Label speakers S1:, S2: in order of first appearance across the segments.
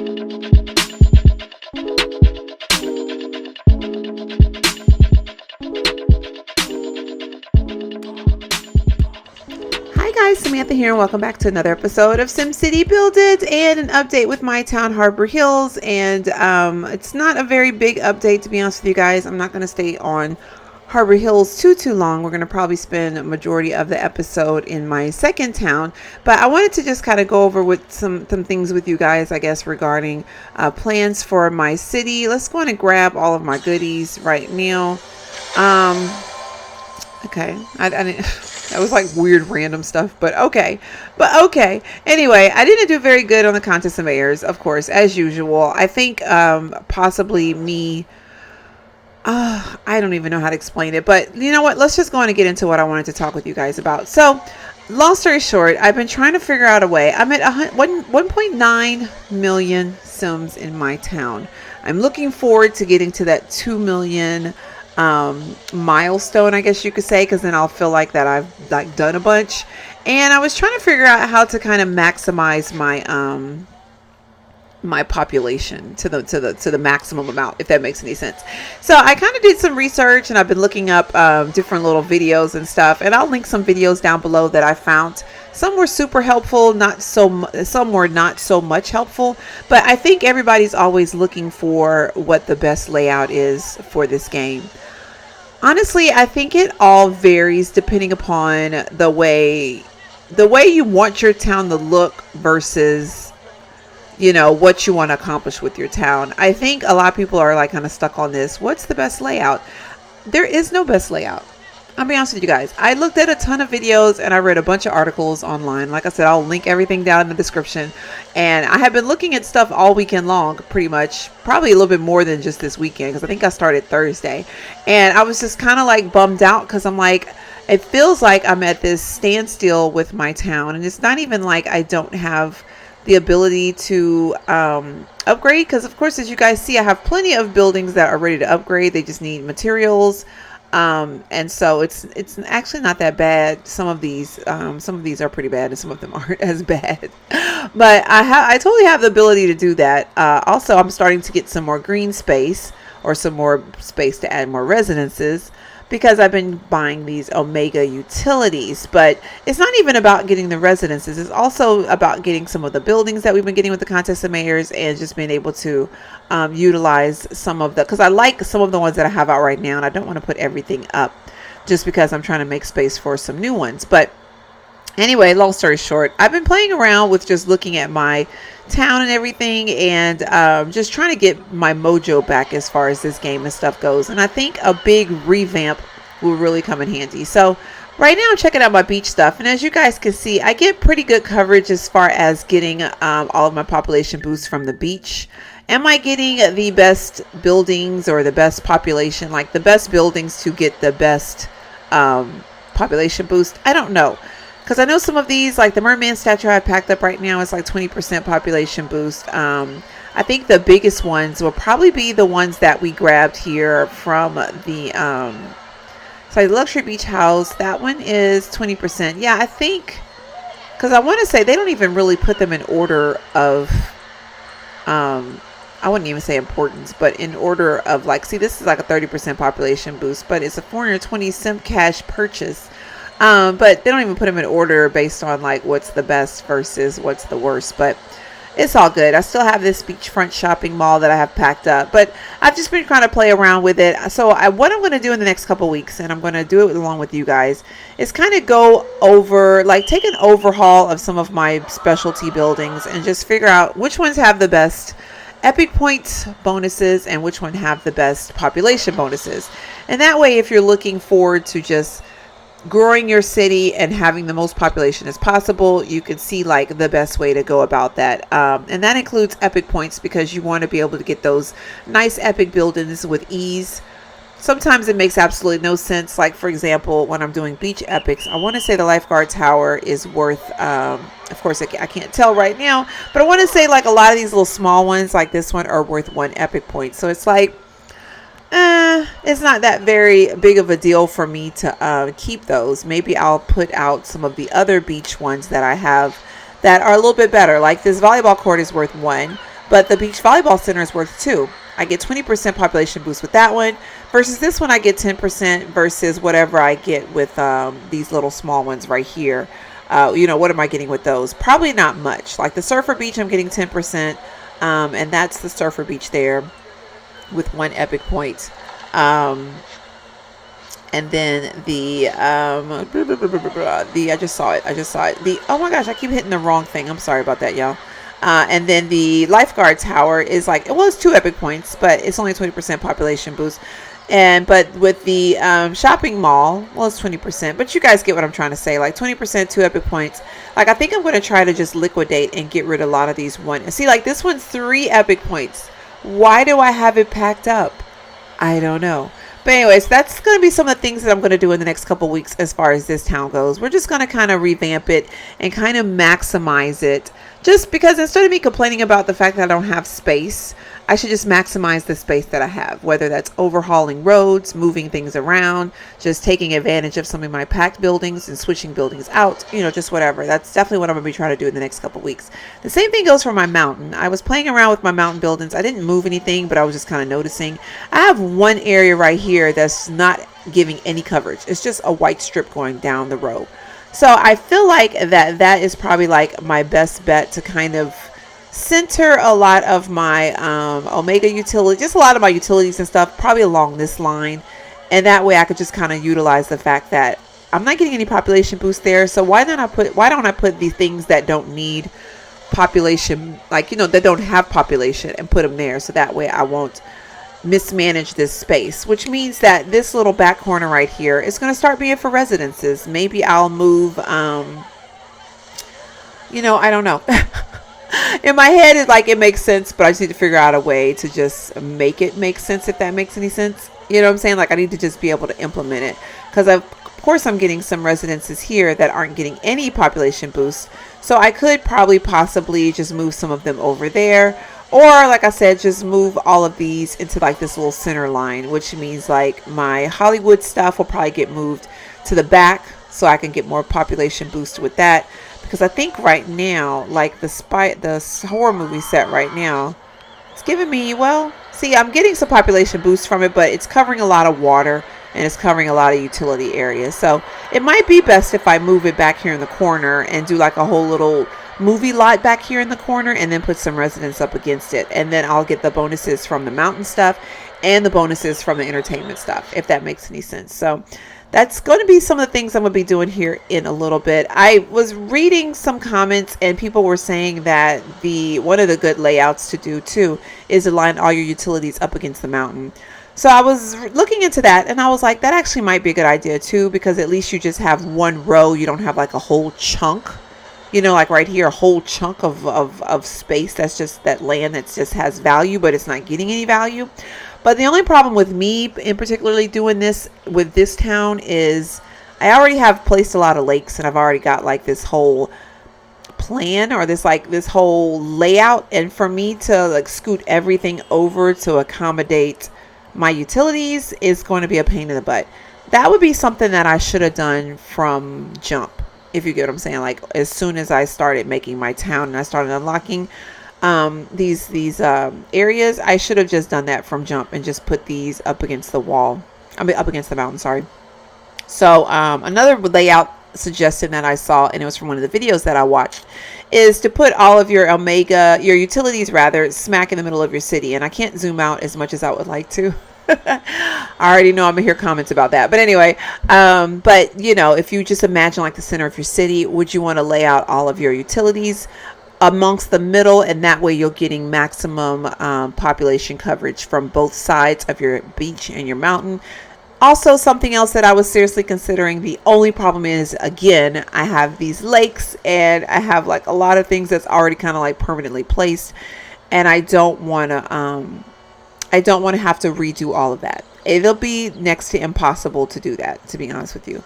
S1: Hi guys, Samantha here and welcome back to another episode of SimCity Build It and an update with my town Harbor Hills. And it's not a very big update, to be honest with you guys. I'm not going to stay on Harbor Hills too long. We're going to probably spend a majority of the episode in my second town, but I wanted to just kind of go over with some things with you guys, I guess, regarding plans for my city. Let's go on and grab all of my goodies right now. Okay, I didn't. That was like weird random stuff, but okay. Anyway, I didn't do very good on the contest of mayors, of course, as usual. I think possibly me. I don't even know how to explain it, but you know what? Let's just go on and get into what I wanted to talk with you guys about. So, long story short, I've been trying to figure out a way. I'm at 1.9 million Sims in my town. I'm looking forward to getting to that 2 million milestone, I guess you could say, because then I'll feel like that I've like done a bunch. And I was trying to figure out how to kind of maximize my my population to the maximum amount, if that makes any sense. So I kind of did some research and I've been looking up different little videos and stuff, and I'll link some videos down below that I found. Some were super helpful, some were not so much helpful, but I think everybody's always looking for what the best layout is for this game. Honestly, I think it all varies depending upon the way you want your town to look versus, you know, what you want to accomplish with your town. I think a lot of people are like kind of stuck on this. What's the best layout? There is no best layout. I'll be honest with you guys. I looked at a ton of videos and I read a bunch of articles online. Like I said, I'll link everything down in the description. And I have been looking at stuff all weekend long, pretty much. Probably a little bit more than just this weekend, because I think I started Thursday. And I was just kind of like bummed out because I'm like, it feels like I'm at this standstill with my town. And it's not even like I don't have the ability to upgrade, because of course, as you guys see, I have plenty of buildings that are ready to upgrade. They just need materials. And so it's actually not that bad. Some of these are pretty bad and some of them aren't as bad, but I totally have the ability to do that. Also, I'm starting to get some more green space, or some more space to add more residences, because I've been buying these Omega utilities. But it's not even about getting the residences. It's also about getting some of the buildings that we've been getting with the contest of mayors, and just being able to utilize some of the, because I like some of the ones that I have out right now, and I don't want to put everything up just because I'm trying to make space for some new ones. But anyway, long story short, I've been playing around with just looking at my town and everything, and just trying to get my mojo back as far as this game and stuff goes. And I think a big revamp will really come in handy. So right now I'm checking out my beach stuff, and as you guys can see, I get pretty good coverage as far as getting all of my population boosts from the beach. Am I getting the best buildings or the best population, like the best buildings to get the best population boost? I don't know. Because I know some of these, like the merman statue I have packed up right now, is like 20% population boost. I think the biggest ones will probably be the ones that we grabbed here from the luxury beach house. That one is 20%. Yeah, I think, because I want to say they don't even really put them in order of, I wouldn't even say importance, but in order of, like, see, this is like a 30% population boost, but it's a 420 sim cash purchase. But they don't even put them in order based on like what's the best versus what's the worst. But it's all good. I still have this beachfront shopping mall that I have packed up, but I've just been trying to play around with it. So what I'm going to do in the next couple weeks, and I'm going to do it along with you guys, is kind of go over, like, take an overhaul of some of my specialty buildings and just figure out which ones have the best epic points bonuses and which one have the best population bonuses. And that way, if you're looking forward to just growing your city and having the most population as possible, you can see like the best way to go about that. And that includes epic points, because you want to be able to get those nice epic buildings with ease. Sometimes it makes absolutely no sense. Like, for example, when I'm doing beach epics, I want to say the lifeguard tower is worth, of course, I can't tell right now, but I want to say like a lot of these little small ones like this one are worth 1 epic point. So it's like, it's not that very big of a deal for me to keep those. Maybe I'll put out some of the other beach ones that I have that are a little bit better. Like this volleyball court is worth 1, But the beach volleyball center is worth 2. I get 20% population boost with that one versus this one I get 10% versus whatever I get with these little small ones right here. What am I getting with those? Probably not much. Like the Surfer Beach, I'm getting 10%, and that's the Surfer Beach there with 1 epic point. And then the I just saw it. Oh my gosh, I keep hitting the wrong thing. I'm sorry about that, y'all. And then the lifeguard tower is like, well, it's 2 epic points, but it's only 20% population boost. But with the shopping mall, well, it's 20%, but you guys get what I'm trying to say. Like 20%, 2 epic points. Like, I think I'm going to try to just liquidate and get rid of a lot of these see, like this one's 3 epic points. Why do I have it packed up? I don't know. But anyways, that's going to be some of the things that I'm going to do in the next couple weeks as far as this town goes. We're just going to kind of revamp it and kind of maximize it. Just because instead of me complaining about the fact that I don't have space, I should just maximize the space that I have. Whether that's overhauling roads, moving things around, just taking advantage of some of my packed buildings and switching buildings out. Just whatever. That's definitely what I'm going to be trying to do in the next couple weeks. The same thing goes for my mountain. I was playing around with my mountain buildings. I didn't move anything, but I was just kind of noticing. I have one area right here that's not giving any coverage. It's just a white strip going down the row. So I feel like that is probably like my best bet to kind of center a lot of my Omega utility, just a lot of my utilities and stuff, probably along this line. And that way I could just kind of utilize the fact that I'm not getting any population boost there. So why don't I put the things that don't need population, like, that don't have population, and put them there. So that way I won't mismanage this space, which means that this little back corner right here is going to start being for residences. Maybe I'll move, I don't know. In my head, it's like it makes sense, but I just need to figure out a way to just make it make sense, if that makes any sense. You know what I'm saying? Like, I need to just be able to implement it, because of course I'm getting some residences here that aren't getting any population boost. So I could possibly just move some of them over there. Or, like I said, just move all of these into like this little center line, which means like my Hollywood stuff will probably get moved to the back so I can get more population boost with that. Because I think right now, like the horror movie set right now, it's giving me, well, see, I'm getting some population boost from it, but it's covering a lot of water and it's covering a lot of utility areas. So it might be best if I move it back here in the corner and do like a whole little movie lot back here in the corner, and then put some residents up against it, and then I'll get the bonuses from the mountain stuff and the bonuses from the entertainment stuff, if that makes any sense. So that's going to be some of the things I'm going to be doing here in a little bit. I was reading some comments and people were saying that one of the good layouts to do too is align all your utilities up against the mountain. So I was looking into that, and I was like, that actually might be a good idea too, because at least you just have one row. You don't have like a whole chunk, like right here, a whole chunk of space that's just that land that just has value, but it's not getting any value. But the only problem with me in particularly doing this with this town is I already have placed a lot of lakes, and I've already got like this whole plan, or this whole layout. And for me to like scoot everything over to accommodate my utilities is going to be a pain in the butt. That would be something that I should have done from jump, if you get what I'm saying. Like, as soon as I started making my town and I started unlocking these areas, I should have just done that from jump and just put these up against the wall. Up against the mountain, sorry. So another layout suggestion that I saw, and it was from one of the videos that I watched, is to put all of your utilities rather, smack in the middle of your city. And I can't zoom out as much as I would like to. I already know I'm gonna hear comments about that, but anyway, but if you just imagine like the center of your city, would you want to lay out all of your utilities amongst the middle, and that way you're getting maximum population coverage from both sides of your beach and your mountain. Also, something else that I was seriously considering, the only problem is, again, I have these lakes and I have like a lot of things that's already kind of like permanently placed, and I don't want to have to redo all of that. It'll be next to impossible to do that, to be honest with you.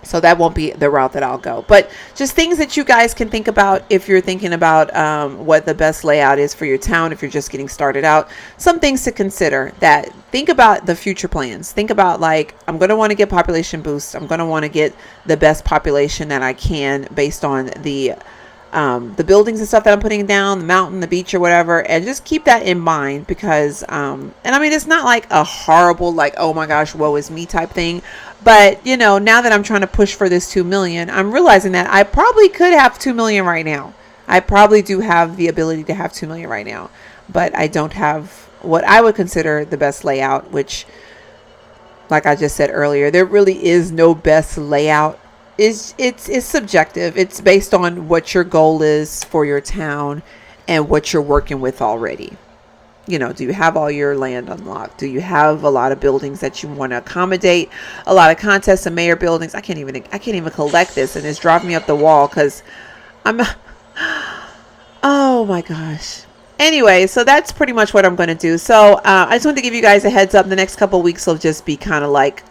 S1: So that won't be the route that I'll go. But just things that you guys can think about if you're thinking about what the best layout is for your town, if you're just getting started out. Some things to consider. That think about the future plans. Think about like, I'm going to want to get population boost. I'm going to want to get the best population that I can based on the the buildings and stuff that I'm putting down, the mountain, the beach, or whatever, and just keep that in mind because, and I mean, it's not like a horrible, like, oh my gosh, woe is me type thing. But, you know, now that I'm trying to push for this 2 million, I'm realizing that I probably could have 2 million right now. I probably do have the ability to have 2 million right now, but I don't have what I would consider the best layout, which, like I just said earlier, there really is no best layout. It's subjective. It's based on what your goal is for your town and what you're working with already. You know, do you have all your land unlocked? Do you have a lot of buildings that you want to accommodate? A lot of contests and mayor buildings. I can't even collect this, and it's driving me up the wall because I'm oh my gosh. Anyway, so that's pretty much what I'm going to do. So I just wanted to give you guys a heads up. The next couple of weeks will just be kind of like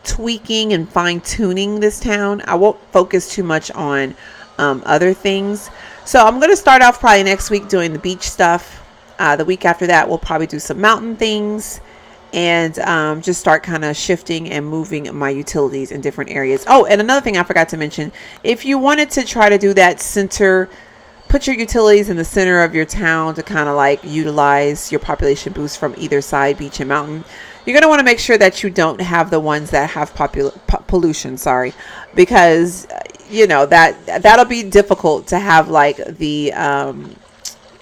S1: tweaking and fine-tuning this town. I won't focus too much on other things. So I'm going to start off probably next week doing the beach stuff. The week after that, we'll probably do some mountain things and just start kind of shifting and moving my utilities in different areas. Oh, and another thing I forgot to mention, if you wanted to try to do that center, put your utilities in the center of your town to kind of like utilize your population boost from either side, beach and mountain, you're going to want to make sure that you don't have the ones that have pollution, because you know that'll be difficult to have like the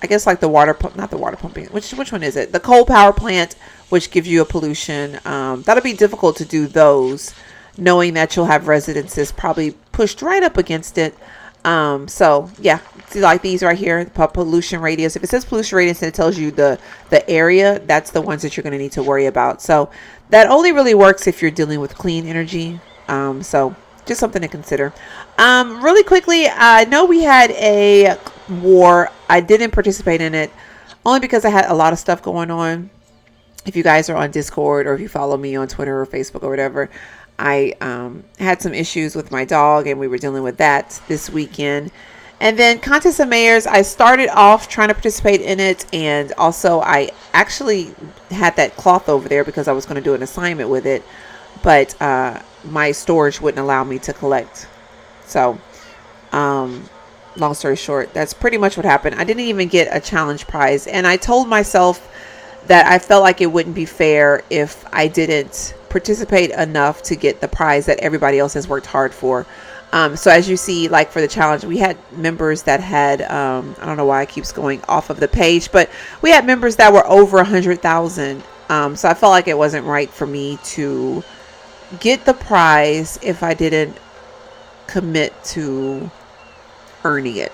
S1: I guess like the water pump, not the water pumping. Which one is it? The coal power plant, which gives you a pollution. That'll be difficult to do those, knowing that you'll have residences probably pushed right up against it. So yeah, see like these right here, the pollution radius. If it says pollution radius and it tells you the area, that's the ones that you're going to need to worry about. So that only really works if you're dealing with clean energy. So just something to consider. Really quickly, I know we had a war. I didn't participate in it only because I had a lot of stuff going on. If you guys are on Discord or if you follow me on Twitter or Facebook or whatever, I had some issues with my dog and we were dealing with that this weekend. And then Contest of Mayors, I started off trying to participate in it, and also I actually had that cloth over there because I was going to do an assignment with it, but my storage wouldn't allow me to collect. So long story short, that's pretty much what happened. I didn't even get a challenge prize, and I told myself that I felt like it wouldn't be fair if I didn't participate enough to get the prize that everybody else has worked hard for. So as you see, like for the challenge, we had members that had, I don't know why it keeps going off of the page, but we had members that were over 100,000. So I felt like it wasn't right for me to get the prize if I didn't commit to earning it.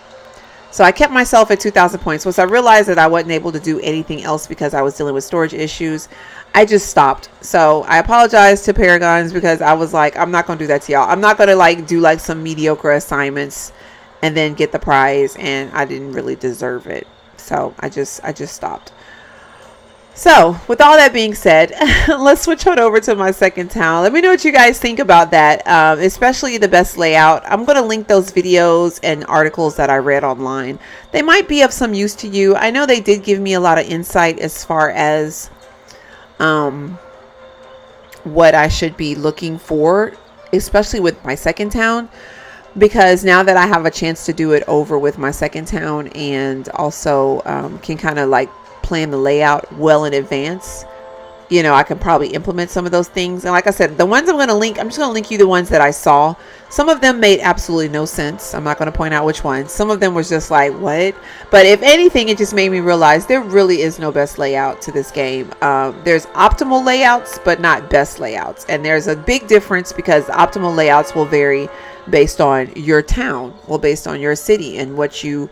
S1: So I kept myself at 2,000 points. Once I realized that I wasn't able to do anything else because I was dealing with storage issues, I just stopped. So I apologize to Paragons because I was like, I'm not going to do that to y'all. I'm not going to like do like some mediocre assignments and then get the prize, and I didn't really deserve it. So I just stopped. So with all that being said, let's switch on over to my second town. Let me know what you guys think about that, especially the best layout. I'm going to link those videos and articles that I read online. They might be of some use to you. I know they did give me a lot of insight as far as what I should be looking for, especially with my second town, because now that I have a chance to do it over with my second town and also can kind of like plan the layout well in advance, you know, I can probably implement some of those things. And like I said, the ones I'm going to link, I'm just going to link you the ones that I saw. Some of them made absolutely no sense. I'm not going to point out which ones. Some of them was just like, what? But if anything, it just made me realize there really is no best layout to this game. There's optimal layouts, but not best layouts. And there's a big difference because optimal layouts will vary based on your town, well, based on your city and what you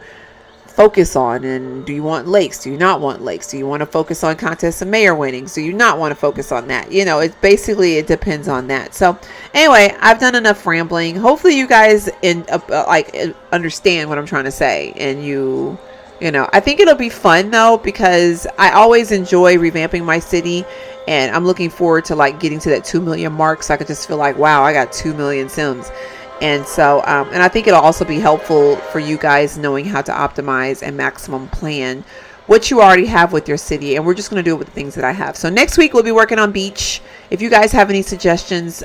S1: focus on. And do you want lakes? Do you not want lakes? Do you want to focus on contests and mayor winnings? Do you not want to focus on that? You know, it's basically, it depends on that. So anyway, I've done enough rambling. Hopefully you guys understand what I'm trying to say, and you know, I think it'll be fun though, because I always enjoy revamping my city, and I'm looking forward to like getting to that 2 million mark, so I could just feel like, wow, I got 2 million Sims. And so, and I think it'll also be helpful for you guys knowing how to optimize and maximum plan what you already have with your city. And we're just going to do it with the things that I have. So next week, we'll be working on beach. If you guys have any suggestions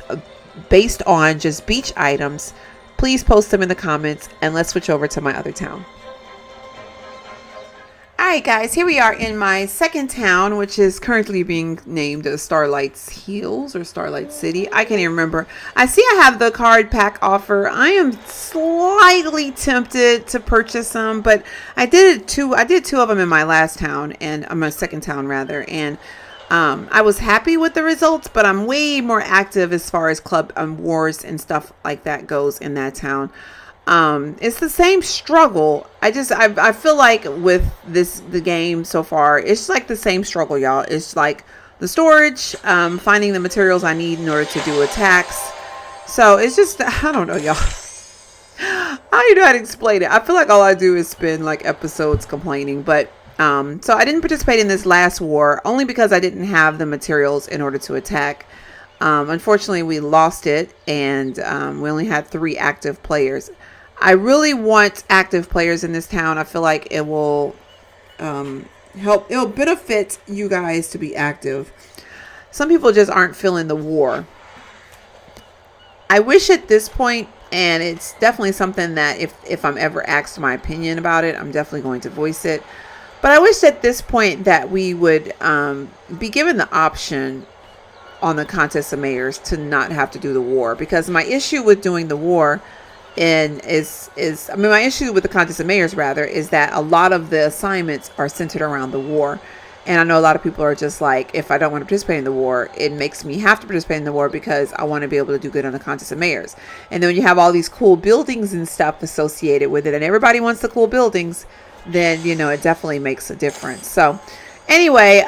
S1: based on just beach items, please post them in the comments, and let's switch over to my other town. right, guys, here we are in my second town, which is currently being named Starlight's Hills or Starlight City. I can't even remember. I see I have the card pack offer. I am slightly tempted to purchase some, but I did two of them in my last town, and my second town rather, and I was happy with the results, but I'm way more active as far as club wars and stuff like that goes in that town. It's the same struggle. I feel like with the game so far, it's like the same struggle, y'all. It's like the storage, finding the materials I need in order to do attacks. So it's just, I don't know, y'all. I don't even know how to explain it. I feel like all I do is spend like episodes complaining, but so I didn't participate in this last war only because I didn't have the materials in order to attack. Unfortunately, we lost it, and we only had 3 active players. I really want active players in this town. I feel like it will help. It'll benefit you guys to be active. Some people just aren't feeling the war. I wish at this point, and it's definitely something that if I'm ever asked my opinion about it, I'm definitely going to voice it. But I wish at this point that we would be given the option on the contest of mayors to not have to do the war, because my issue with doing the war my issue with the contest of mayors rather is that a lot of the assignments are centered around the war, and I know a lot of people are just like, if I don't want to participate in the war, it makes me have to participate in the war because I want to be able to do good on the contest of mayors. And then when you have all these cool buildings and stuff associated with it, and everybody wants the cool buildings, then it definitely makes a difference. So anyway,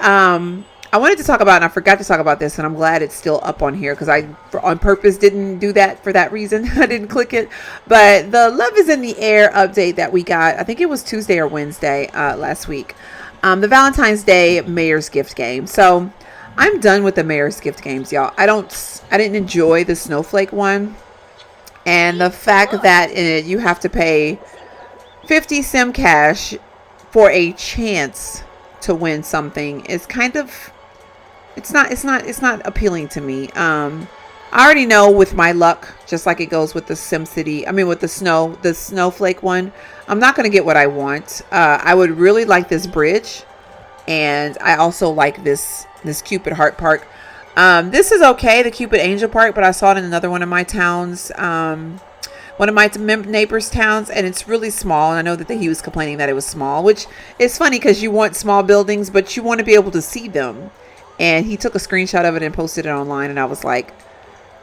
S1: I wanted to talk about, and I forgot to talk about this, and I'm glad it's still up on here because I, on purpose, didn't do that for that reason. I didn't click it. But the Love is in the Air update that we got, I think it was Tuesday or Wednesday last week. The Valentine's Day Mayor's Gift game. So I'm done with the Mayor's Gift games, y'all. I didn't enjoy the Snowflake one. And the fact that you have to pay 50 Sim cash for a chance to win something is kind of, it's not appealing to me. I already know with my luck, just like it goes with the Simcity, with the Snowflake one, I'm not going to get what I want. I would really like this bridge, and I also like this Cupid Heart Park. This is okay, the Cupid Angel Park, but I saw it in another one of my towns, one of my neighbors' towns, and it's really small. And I know that he was complaining that it was small, which is funny because you want small buildings, but you want to be able to see them. And he took a screenshot of it and posted it online, and I was like,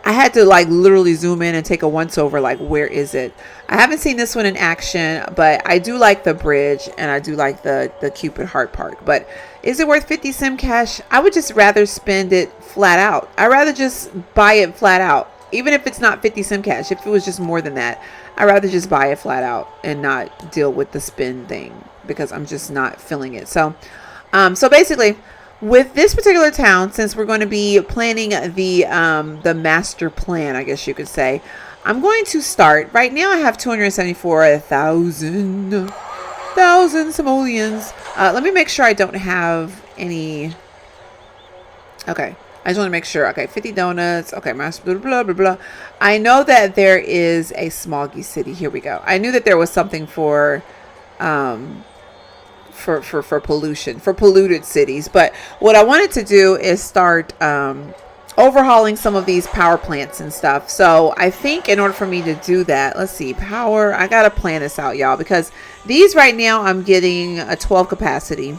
S1: I had to like literally zoom in and take a once over, like, where is it? I haven't seen this one in action, but I do like the bridge, and I do like the Cupid Heart Park. But is it worth 50 Sim cash? I would just rather spend it flat out. I'd rather just buy it flat out. Even if it's not 50 Sim cash, if it was just more than that, I'd rather just buy it flat out and not deal with the spin thing, because I'm just not feeling it. So basically, with this particular town, since we're going to be planning the master plan, I guess you could say, I'm going to start. Right now I have 274,000 simoleons. Let me make sure I don't have any. Okay. I just want to make sure. Okay, 50 donuts. Okay, master blah, blah, blah, blah. I know that there is a smoggy city. Here we go. I knew that there was something for pollution, for polluted cities. But what I wanted to do is start overhauling some of these power plants and stuff. So I think in order for me to do that, let's see, power, I got to plan this out, y'all, because these right now I'm getting a 12 capacity.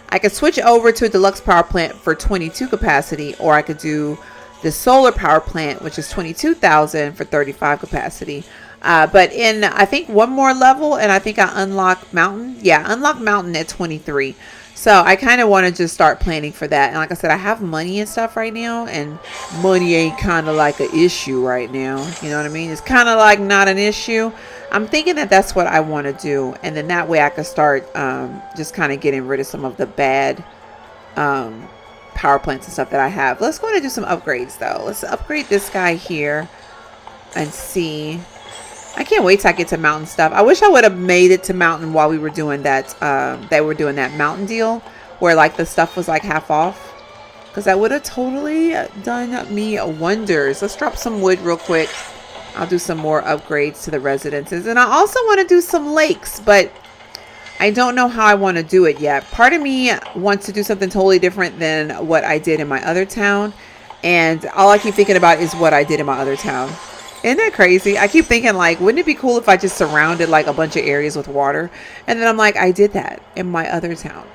S1: I could switch over to a deluxe power plant for 22 capacity, or I could do the solar power plant, which is 22,000 for 35 capacity. But in, I think, one more level, and I think I unlock mountain. Yeah, unlock mountain at 23. So I kind of want to just start planning for that. And like I said, I have money and stuff right now, and money ain't kind of like an issue right now. You know what I mean? It's kind of like not an issue. I'm thinking that that's what I want to do. And then that way I could start just kind of getting rid of some of the bad power plants and stuff that I have. Let's go ahead and do some upgrades, though. Let's upgrade this guy here and see. I can't wait till I get to mountain stuff. I wish I would have made it to mountain while we were doing that. They were doing that mountain deal where like the stuff was like half off, because that would have totally done me wonders. Let's drop some wood real quick. I'll do some more upgrades to the residences, and I also want to do some lakes, but I don't know how I want to do it yet. Part of me wants to do something totally different than what I did in my other town. And all I keep thinking about is what I did in my other town. Isn't that crazy? I keep thinking, like, wouldn't it be cool if I just surrounded like a bunch of areas with water? And then I'm like, I did that in my other town.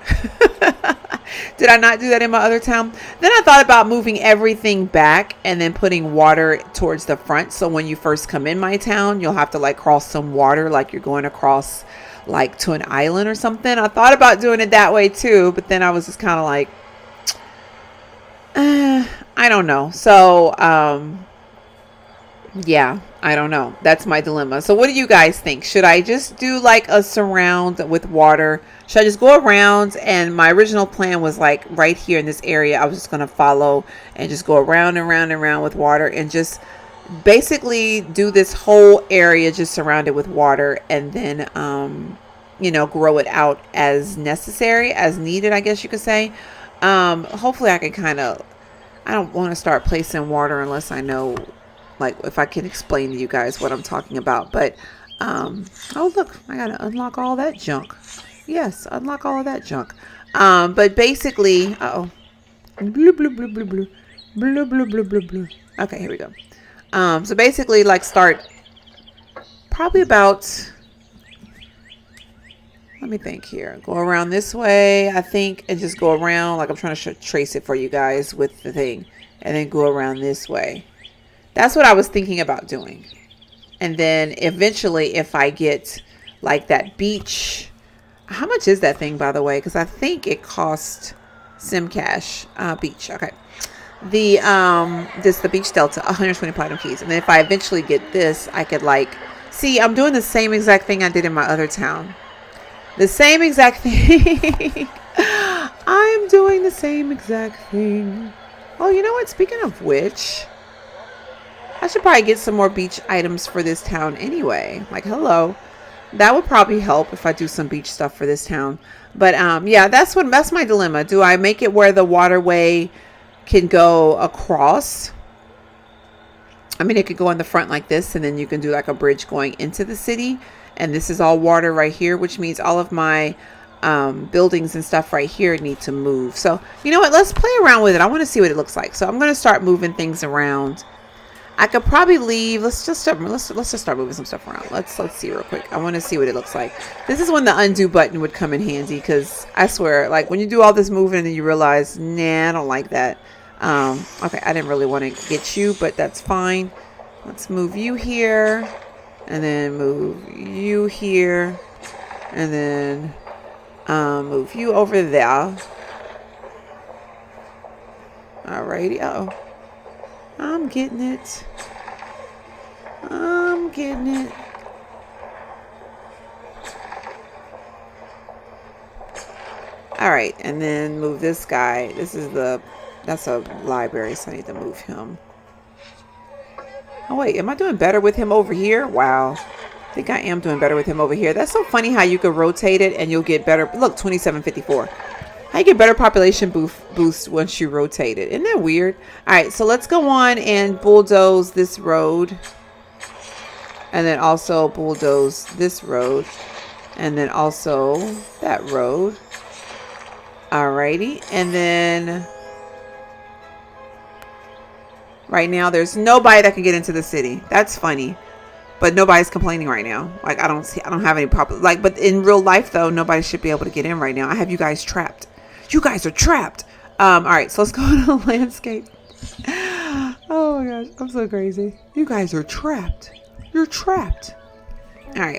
S1: Did I not do that in my other town? Then I thought about moving everything back and then putting water towards the front. So when you first come in my town, you'll have to like cross some water like you're going across like to an island or something. I thought about doing it that way too, but then I was just kind of like, I don't know. So, yeah, I don't know. That's my dilemma. So what do you guys think? Should I just do like a surround with water? Should I just go around? And my original plan was like right here in this area, I was just going to follow and just go around and around and around with water and just basically do this whole area just surrounded with water and then, you know, grow it out as necessary, as needed, I guess you could say. Hopefully I can kind of, I don't want to start placing water unless I know, like, if I can explain to you guys what I'm talking about. But, oh, look, I got to unlock all that junk. Yes, unlock all of that junk. But basically, blue, blue, blue, blue, blue, blue, blue, blue, blue, blue. Okay, here we go. So basically, like, start probably about, let me think here. Go around this way, I think, and just go around. Like, I'm trying to trace it for you guys with the thing. And then go around this way. That's what I was thinking about doing. And then eventually, if I get like that beach, how much is that thing, by the way? Because I think it cost Simcash beach. Okay. The beach delta, 120 platinum keys. And then if I eventually get this, I could like, see, I'm doing the same exact thing I did in my other town. The same exact thing. I'm doing the same exact thing. Oh, you know what? Speaking of which, I should probably get some more beach items for this town anyway. Like, hello. That would probably help if I do some beach stuff for this town. But yeah, that's my dilemma. Do I make it where the waterway can go across? I mean, it could go in the front like this, and then you can do like a bridge going into the city. And this is all water right here, which means all of my buildings and stuff right here need to move. So, you know what? Let's play around with it. I want to see what it looks like. So I'm going to start moving things around. I could probably leave. Let's just start moving some stuff around. Let's see real quick. I want to see what it looks like. This is when the undo button would come in handy, because I swear, like, when you do all this moving and then you realize, nah, I don't like that. Okay, I didn't really want to get you, but that's fine. Let's move you here, and then move you here, and then move you over there. Alrighty. Uh-oh. I'm getting it. I'm getting it. All right, and then move this guy. That's a library, so I need to move him. Oh wait, am I doing better with him over here? Wow. I think I am doing better with him over here. That's so funny how you could rotate it and you'll get better. Look, 2754. How you get better population boost once you rotate it. Isn't that weird? All right, so let's go on and bulldoze this road. And then also bulldoze this road. And then also that road. Alrighty. And then right now there's nobody that can get into the city. That's funny. But nobody's complaining right now. Like, I don't have any problem. Like, but in real life though, nobody should be able to get in right now. I have you guys trapped. You guys are trapped. All right, so let's go to landscape. Oh my gosh, I'm so crazy. You guys are trapped. You're trapped. All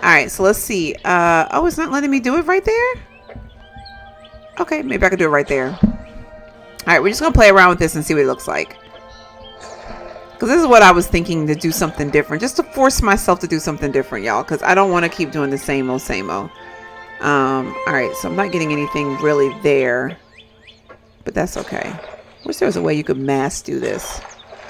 S1: right, so let's see. Oh, it's not letting me do it right there? Okay, maybe I can do it right there. All right, we're just gonna play around with this and see what it looks like. Because this is what I was thinking, to do something different. Just to force myself to do something different, y'all. Because I don't want to keep doing the same old, same old. Alright, so I'm not getting anything really there. But that's okay. Wish there was a way you could mass do this.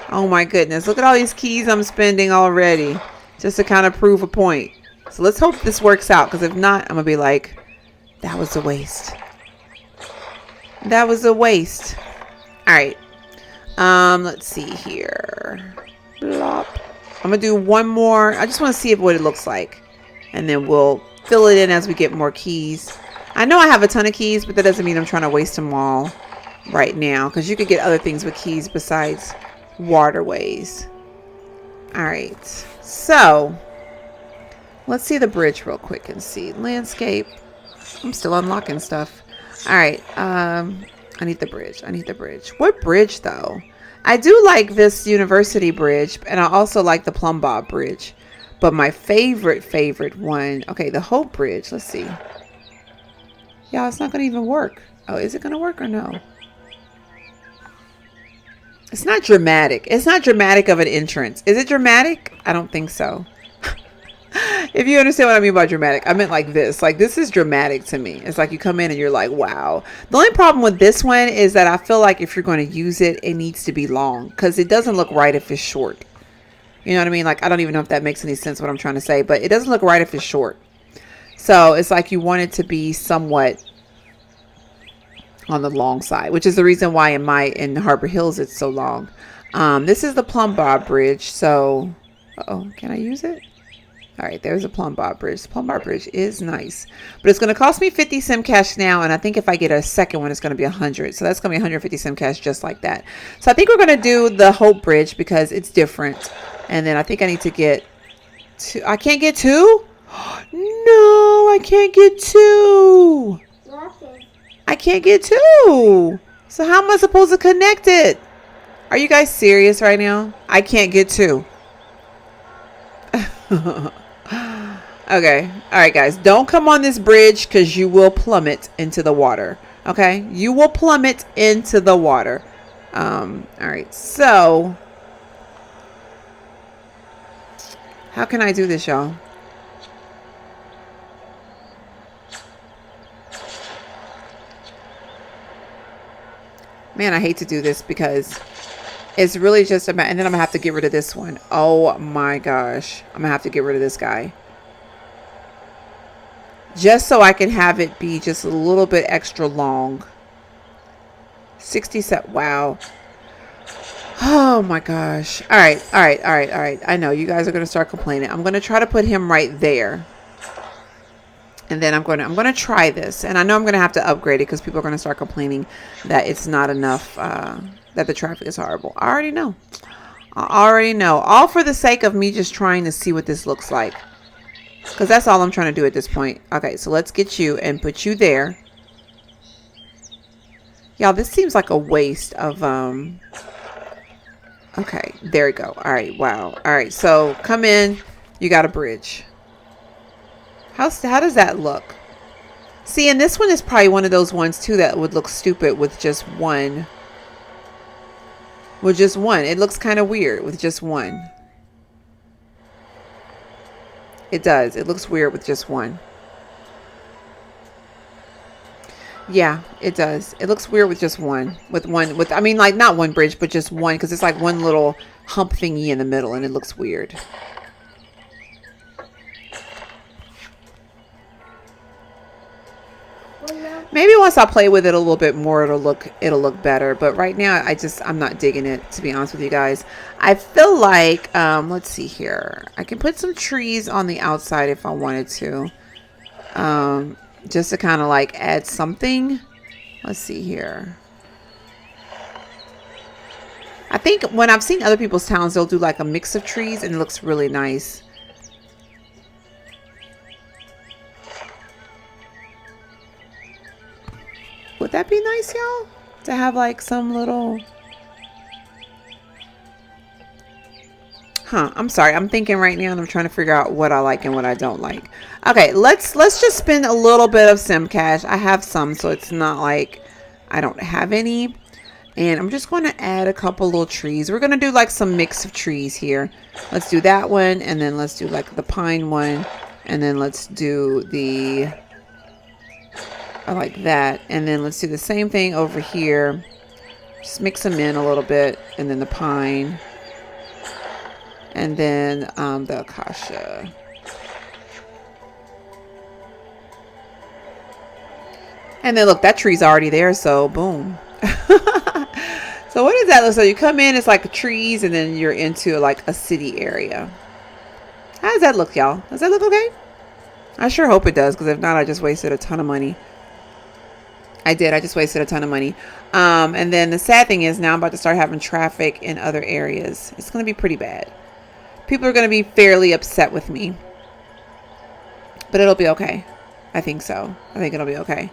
S1: Oh my goodness. Look at all these keys I'm spending already. Just to kind of prove a point. So let's hope this works out. Because if not, I'm going to be like, that was a waste. That was a waste. Alright. Let's see here. Blop. I'm going to do one more. I just want to see what it looks like. And then we'll fill it in as we get more keys. I know I have a ton of keys, but that doesn't mean I'm trying to waste them all right now, because you could get other things with keys besides waterways. All right, so let's see the bridge real quick and see landscape. I'm still unlocking stuff. All right, I need the bridge. I need the bridge. What bridge though? I do like this university bridge, and I also like the Plumb Bob bridge. But my favorite one, okay, the Hope Bridge. Let's see. Y'all, it's not going to even work. Oh, is it going to work or no? It's not dramatic. It's not dramatic of an entrance. Is it dramatic? I don't think so. If you understand what I mean by dramatic, I meant like this. Like, this is dramatic to me. It's like you come in and you're like, wow. The only problem with this one is that I feel like if you're going to use it, it needs to be long, because it doesn't look right if it's short. You know what I mean? Like, I don't even know if that makes any sense what I'm trying to say, but it doesn't look right if it's short. So it's like you want it to be somewhat on the long side, which is the reason why in Harbor Hills it's so long. This is the Plumb Bob Bridge. So, uh-oh, can I use it? All right, there's a Plumb Bob Bridge. The Plumb Bob Bridge is nice, but it's going to cost me 50 sim cash now, and I think if I get a second one, it's going to be 100. So that's going to be 150 sim cash just like that. So I think we're going to do the Hope Bridge because it's different, and then I think I need to get two. I can't get two? No, I can't get two. I can't get two. So how am I supposed to connect it? Are you guys serious right now? I can't get two. Okay. All right, guys. Don't come on this bridge because you will plummet into the water. Okay? You will plummet into the water. All right. So, how can I do this, y'all? Man, I hate to do this because it's really just about, and then I'm gonna have to get rid of this one. Oh my gosh. I'm gonna have to get rid of this guy. Just so I can have it be just a little bit extra long. 60 set. Wow. Oh my gosh. All right. All right. All right. All right. I know you guys are going to start complaining. I'm going to try to put him right there. And then I'm going to try this. And I know I'm going to have to upgrade it because people are going to start complaining that it's not enough, that the traffic is horrible. I already know. I already know. All for the sake of me just trying to see what this looks like. Because that's all I'm trying to do at this point. Okay, so let's get you and put you there. Y'all, this seems like a waste of, okay, there we go. All right, wow. All right, so come in. You got a bridge. How does that look? See, and this one is probably one of those ones, too, that would look stupid with just one. With just one. It looks kind of weird with just one. It does. It looks weird with just one. Yeah, it does. It looks weird with just one. I mean, like, not one bridge, but just one, because it's like one little hump thingy in the middle, and it looks weird. Maybe once I play with it a little bit more, it'll look better. But right now, I'm not digging it, to be honest with you guys. I feel like, let's see here. I can put some trees on the outside if I wanted to. Just to kind of like add something. Let's see here. I think when I've seen other people's towns, they'll do like a mix of trees and it looks really nice. Would that be nice, y'all? To have like some little... Huh, I'm sorry. I'm thinking right now and I'm trying to figure out what I like and what I don't like. Okay, let's just spend a little bit of sim cash. I have some, so it's not like I don't have any. And I'm just going to add a couple little trees. We're going to do like some mix of trees here. Let's do that one, and then let's do like the pine one, and then let's do the... I like that. And then let's do the same thing over here. Just mix them in a little bit, and then the pine. And then the acacia. And then look, that tree's already there, so boom. So what does that look? So you come in, it's like trees, and then you're into like a city area. How does that look, y'all? Does that look okay? I sure hope it does, because if not, I just wasted a ton of money. I did. I just wasted a ton of money. And then the sad thing is now I'm about to start having traffic in other areas. It's going to be pretty bad. People are going to be fairly upset with me. But it'll be okay. I think so. I think it'll be okay.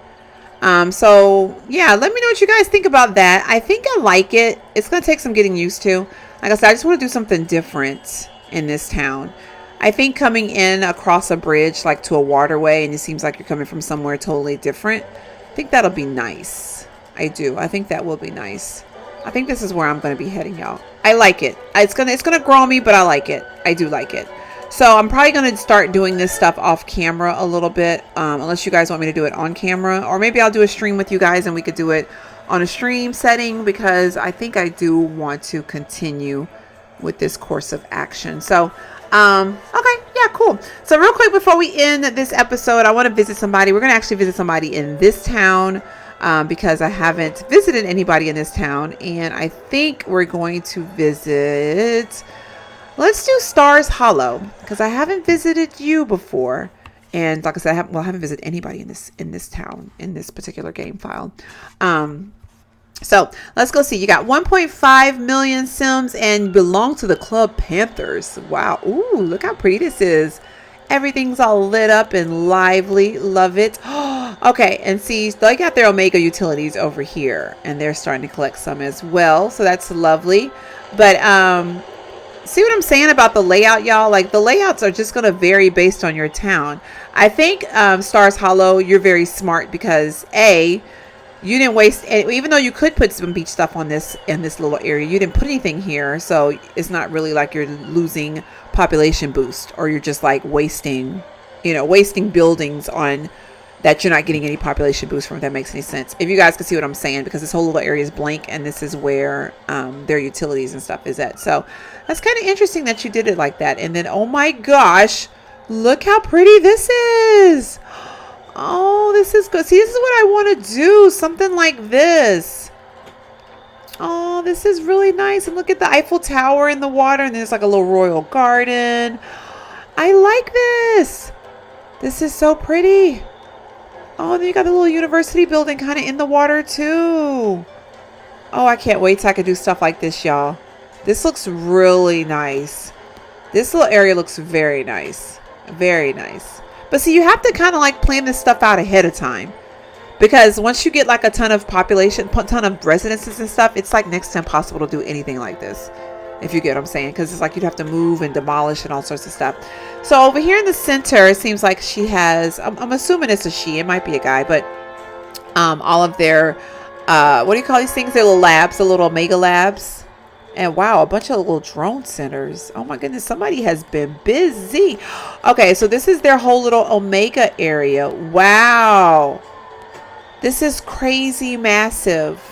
S1: So yeah, let me know what you guys think about that. I think I like it. It's going to take some getting used to. Like I said, I just want to do something different in this town. I think coming in across a bridge, like to a waterway, and it seems like you're coming from somewhere totally different. I think that'll be nice. I do. I think that will be nice. I think this is where I'm going to be heading, y'all. I like it. It's gonna grow on me, but I like it. I do like it. So I'm probably going to start doing this stuff off camera a little bit, unless you guys want me to do it on camera, or maybe I'll do a stream with you guys and we could do it on a stream setting, because I think I do want to continue with this course of action. So okay, yeah, cool. So real quick before we end this episode, I want to visit somebody. We're going to actually visit somebody in this town, because I haven't visited anybody in this town, and I think we're going to visit, let's do Stars Hollow, because I haven't visited you before. And like I said, I haven't visited anybody in this town, in this particular game file. So let's go see. You got 1.5 million Sims and belong to the Club Panthers. Wow. Ooh, look how pretty this is. Everything's all lit up and lively. Love it. Okay, and see, they got their Omega utilities over here, and they're starting to collect some as well. So that's lovely. But see what I'm saying about the layout, y'all? Like, the layouts are just going to vary based on your town. I think Stars Hollow, you're very smart, because you didn't waste any, even though you could put some beach stuff on this in this little area, you didn't put anything here, so it's not really like you're losing population boost, or you're just like wasting buildings on that you're not getting any population boost from, if that makes any sense. If you guys can see what I'm saying, because this whole little area is blank, and this is where their utilities and stuff is at. So that's kind of interesting that you did it like that. And then, oh my gosh, look how pretty this is. Oh, this is good. See, this is what I want to do. Something like this. Oh, this is really nice. And look at the Eiffel Tower in the water. And there's like a little royal garden. I like this. This is so pretty. Oh, then you got the little university building kind of in the water too. Oh, I can't wait till I can do stuff like this, y'all. This looks really nice. This little area looks very nice. Very nice. But see, you have to kind of like plan this stuff out ahead of time, because once you get like a ton of population, ton of residences and stuff, it's like next to impossible to do anything like this, if you get what I'm saying, because it's like you'd have to move and demolish and all sorts of stuff. So over here in the center, it seems like she has, I'm assuming it's a she, it might be a guy, but all of their, what do you call these things? Their little labs, the little Omega labs. And wow, a bunch of little drone centers. Oh my goodness, somebody has been busy. Okay, so this is their whole little Omega area. Wow. This is crazy massive.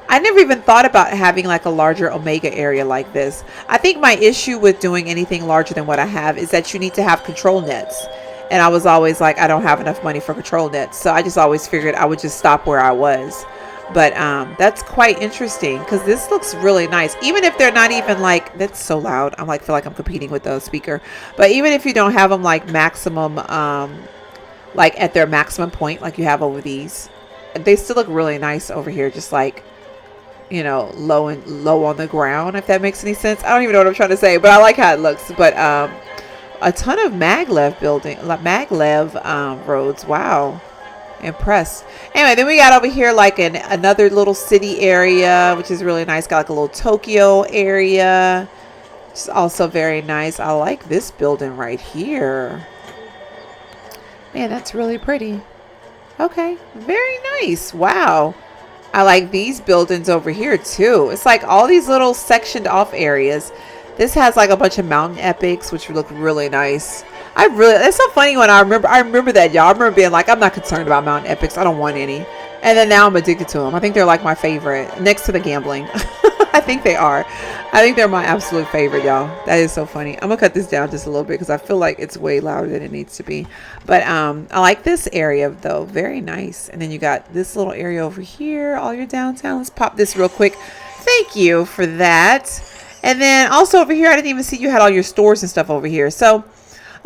S1: I never even thought about having like a larger Omega area like this. I think my issue with doing anything larger than what I have is that you need to have control nets. And I was always like, I don't have enough money for control nets. So I just always figured I would just stop where I was. But that's quite interesting, because this looks really nice. Even if they're not even like, that's so loud, I'm like, feel like I'm competing with the speaker. But even if you don't have them like maximum, like at their maximum point, like you have over these, they still look really nice over here, just like, you know, low on the ground, if that makes any sense. I don't even know what I'm trying to say, but I like how it looks. But a ton of maglev roads. Wow. Impressed. Anyway, then we got over here like another little city area, which is really nice. Got like a little Tokyo area, which is also very nice. I like this building right here. Man, that's really pretty. Okay, very nice. Wow. I like these buildings over here too. It's like all these little sectioned off areas. This has like a bunch of mountain epics, which look really nice. It's so funny when I remember that, y'all. I remember being like, I'm not concerned about mountain epics. I don't want any. And then now I'm addicted to them. I think they're like my favorite, next to the gambling. I think they are. I think they're my absolute favorite, y'all. That is so funny. I'm gonna cut this down just a little bit because I feel like it's way louder than it needs to be. But I like this area though. Very nice. And then you got this little area over here, all your downtown. Let's pop this real quick. Thank you for that. And then also over here, I didn't even see you had all your stores and stuff over here. So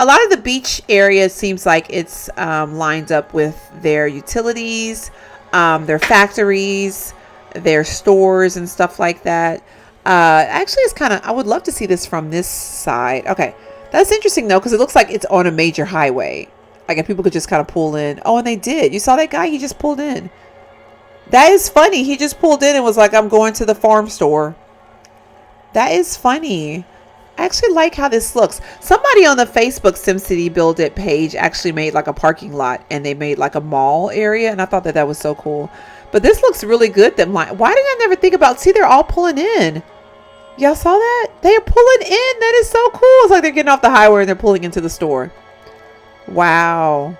S1: A lot of the beach area seems like it's lined up with their utilities, their factories, their stores and stuff like that. Actually, it's kind of, I would love to see this from this side. Okay, that's interesting though, because it looks like it's on a major highway. Like if people could just kind of pull in. Oh, and they did. You saw that guy? He just pulled in. That is funny. He just pulled in and was like, I'm going to the farm store. That is funny. I actually like how this looks. Somebody on the Facebook SimCity Build It page actually made like a parking lot, and they made like a mall area, and I thought that that was so cool. But this looks really good. Them like, why did I never think about? See, they're all pulling in. Y'all saw that? They are pulling in. That is so cool. It's like they're getting off the highway and they're pulling into the store. Wow.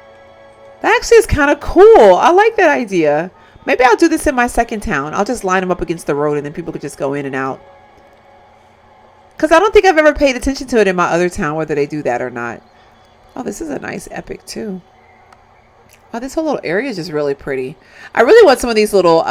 S1: That actually is kind of cool. I like that idea. Maybe I'll do this in my second town. I'll just line them up against the road and then people could just go in and out. Because I don't think I've ever paid attention to it in my other town, whether they do that or not. Oh, this is a nice epic too. Oh, this whole little area is just really pretty. I really want some of these little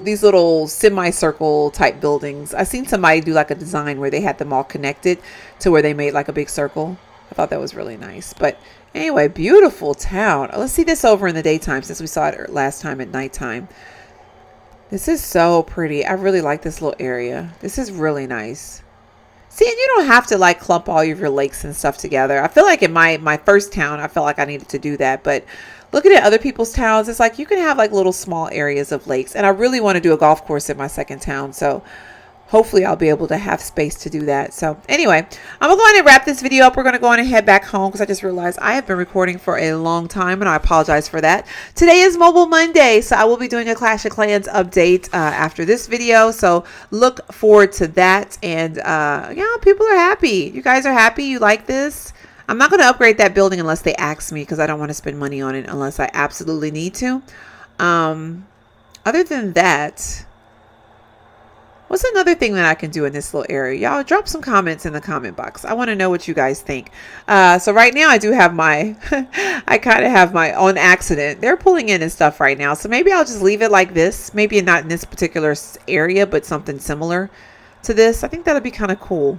S1: these little semicircle type buildings. I seen somebody do like a design where they had them all connected to where they made like a big circle. I thought that was really nice. But anyway, beautiful town. Let's see this over in the daytime since we saw it last time at nighttime. This is so pretty. I really like this little area. This is really nice. See, and you don't have to like clump all of your lakes and stuff together. I feel like in my first town, I felt like I needed to do that. But looking at other people's towns, it's like you can have like little small areas of lakes. And I really want to do a golf course in my second town. So hopefully I'll be able to have space to do that. So anyway, I'm going to go ahead and wrap this video up. We're going to go on and head back home because I just realized I have been recording for a long time and I apologize for that. Today is Mobile Monday, so I will be doing a Clash of Clans update after this video. So look forward to that. And yeah, people are happy. You guys are happy. You like this? I'm not going to upgrade that building unless they ask me because I don't want to spend money on it unless I absolutely need to. Other than that, what's another thing that I can do in this little area? Y'all drop some comments in the comment box. I want to know what you guys think. So right now I do have my, I kind of have my on accident. They're pulling in and stuff right now. So maybe I'll just leave it like this. Maybe not in this particular area, but something similar to this. I think that'll be kind of cool.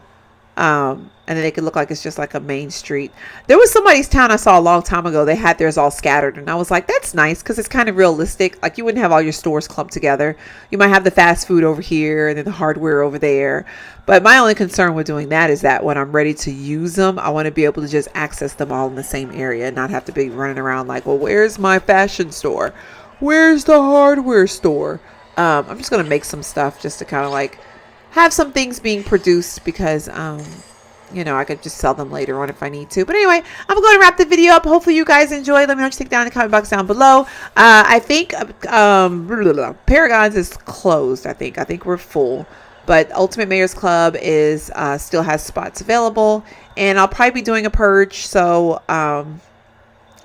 S1: And then they could look like it's just like a main street. There was somebody's town I saw a long time ago. They had theirs all scattered. And I was like, that's nice because it's kind of realistic. Like you wouldn't have all your stores clumped together. You might have the fast food over here and then the hardware over there. But my only concern with doing that is that when I'm ready to use them, I want to be able to just access them all in the same area and not have to be running around like, well, where's my fashion store? Where's the hardware store? I'm just going to make some stuff just to kind of like have some things being produced because, you know, I could just sell them later on if I need to. But anyway, I'm going to wrap the video up. Hopefully you guys enjoyed. Let me know what you think down in the comment box down below. I think Paragon's is closed, I think we're full. But Ultimate Mayor's Club is still has spots available. And I'll probably be doing a purge. So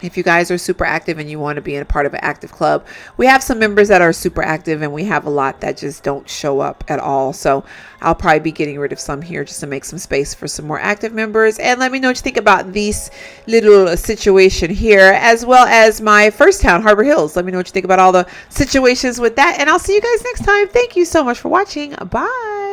S1: if you guys are super active and you want to be in a part of an active club, we have some members that are super active and we have a lot that just don't show up at all. So I'll probably be getting rid of some here just to make some space for some more active members. And let me know what you think about this little situation here, as well as my first town, Harbor Hills. Let me know what you think about all the situations with that. And I'll see you guys next time. Thank you so much for watching. Bye.